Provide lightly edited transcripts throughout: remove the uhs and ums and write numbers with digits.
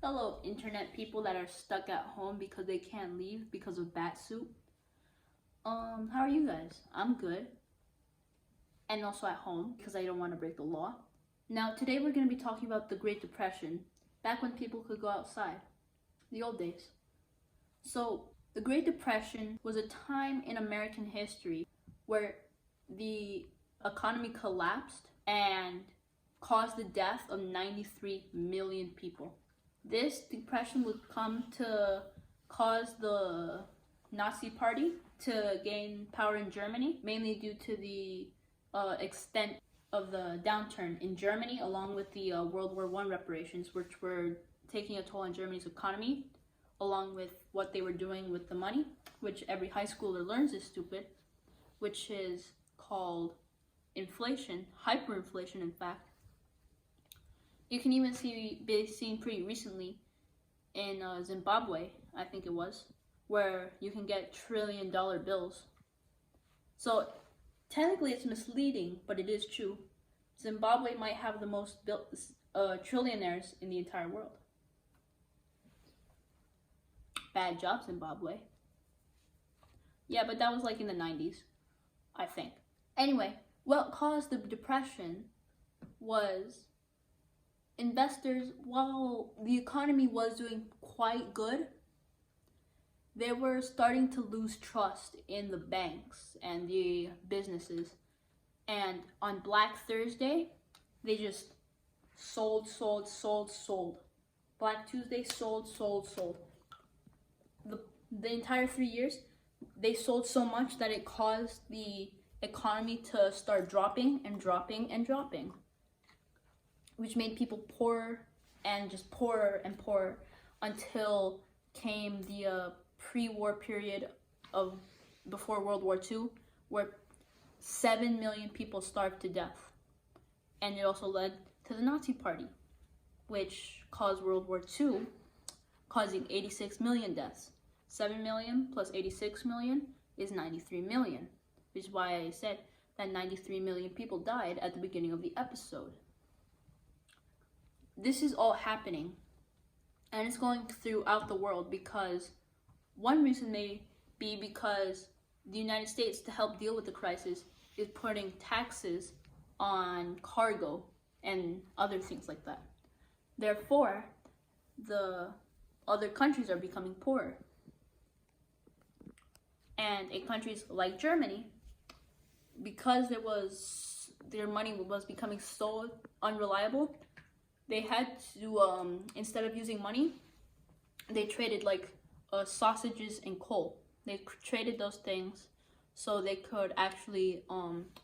Hello, internet people that are stuck at home because they can't leave because of bat soup. How are you guys? I'm good. And also at home because I don't want to break the law. Now, today we're going to be talking about the Great Depression, back when people could go outside, the old days. So, the Great Depression was a time in American history where the economy collapsed and caused the death of 93 million people. This depression would come to cause the Nazi Party to gain power in Germany, mainly due to the extent of the downturn in Germany, along with the World War I reparations, which were taking a toll on Germany's economy, along with what they were doing with the money, which every high schooler learns is stupid, which is called inflation, hyperinflation, in fact. You can even be seen pretty recently in Zimbabwe, I think it was, where you can get $1 trillion bills. So technically it's misleading, but it is true. Zimbabwe might have the most trillionaires in the entire world. Bad job, Zimbabwe. Yeah, but that was like in the 90s, I think. Anyway, what caused the depression was investors, while the economy was doing quite good, they were starting to lose trust in the banks and the businesses. And on Black Thursday, they just sold. Black Tuesday, sold. The entire 3 years, they sold so much that it caused the economy to start dropping, which made people poorer and just poorer and poorer until came the pre-war period of before World War II, where 7 million people starved to death. And it also led to the Nazi Party, which caused World War II, causing 86 million deaths. 7 million plus 86 million is 93 million, which is why I said that 93 million people died at the beginning of the episode. This is all happening, and it's going throughout the world because one reason may be because the United States, to help deal with the crisis, is putting taxes on cargo and other things like that. Therefore, the other countries are becoming poorer. And in countries like Germany, because their money was becoming so unreliable, they had to, instead of using money, they traded like sausages and coal. They traded those things so they could actually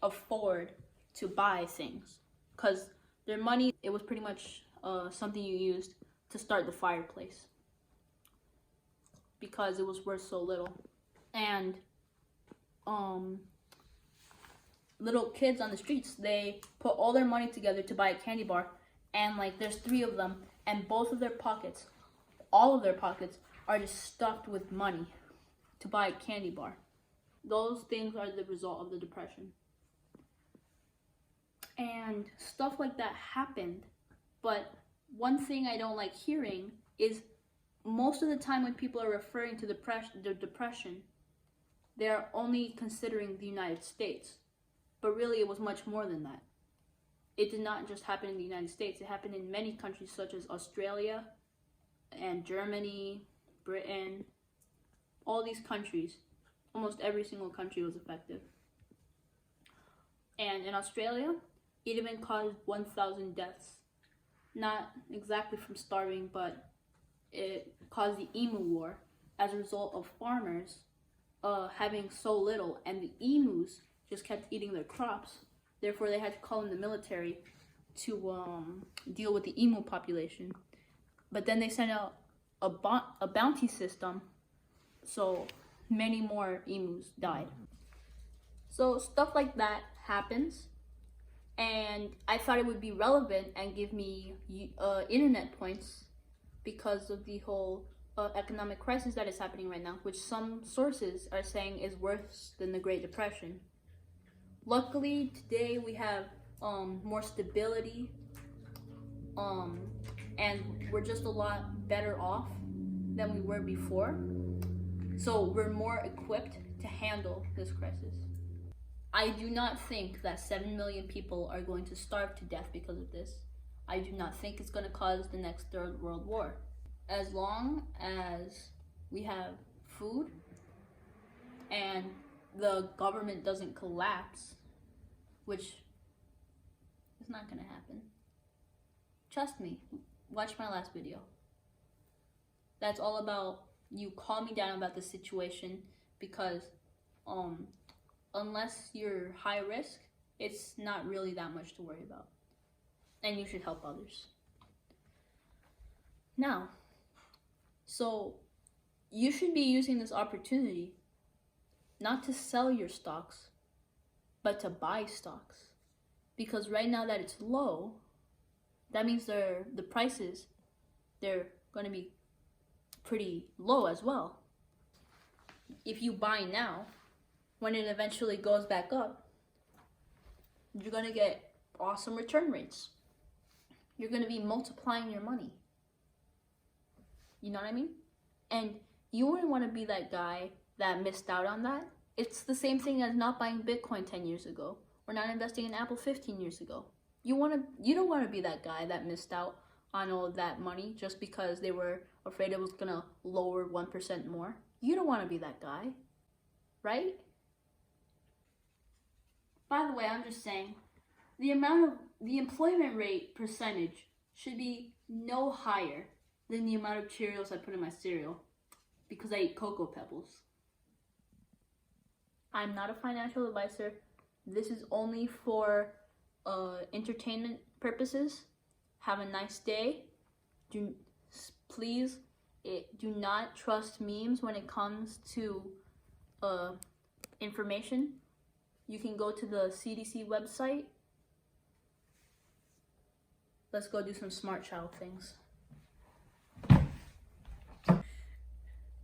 afford to buy things. Because their money, it was pretty much something you used to start the fireplace, because it was worth so little. And little kids on the streets, they put all their money together to buy a candy bar, and like there's 3 of them, and both of their pockets, all of their pockets, are just stuffed with money to buy a candy bar. Those things are the result of the depression. And stuff like that happened, but one thing I don't like hearing is most of the time when people are referring to the depression, they're only considering the United States. But really, it was much more than that. It did not just happen in the United States. It happened in many countries such as Australia and Germany, Britain, all these countries. Almost every single country was affected. And in Australia, it even caused 1,000 deaths. Not exactly from starving, but it caused the Emu War as a result of farmers having so little, and the emus just kept eating their crops. Therefore, they had to call in the military to deal with the emu population. But then they sent out a bounty system, so many more emus died. So stuff like that happens, and I thought it would be relevant and give me internet points because of the whole economic crisis that is happening right now, which some sources are saying is worse than the Great Depression. Luckily, today we have more stability and we're just a lot better off than we were before. So we're more equipped to handle this crisis. I do not think that 7 million people are going to starve to death because of this. I do not think it's going to cause the next Third World War. As long as we have food and the government doesn't collapse, which is not going to happen. Trust me, watch my last video. That's all about you calm me down about the situation, because unless you're high risk, it's not really that much to worry about. And you should help others. Now, so you should be using this opportunity not to sell your stocks, but to buy stocks. Because right now that it's low, that means the prices, they're going to be pretty low as well. If you buy now, when it eventually goes back up, you're going to get awesome return rates. You're going to be multiplying your money. You know what I mean? And you wouldn't want to be that guy that missed out on that. It's the same thing as not buying Bitcoin 10 years ago or not investing in Apple 15 years ago. You don't want to be that guy that missed out on all of that money just because they were afraid it was going to lower 1% more. You don't want to be that guy, right? By the way, I'm just saying, the employment rate percentage should be no higher than the amount of Cheerios I put in my cereal because I eat Cocoa Pebbles. I'm not a financial advisor. This is only for entertainment purposes. Have a nice day. Please do not trust memes when it comes to information. You can go to the CDC website. Let's go do some smart child things.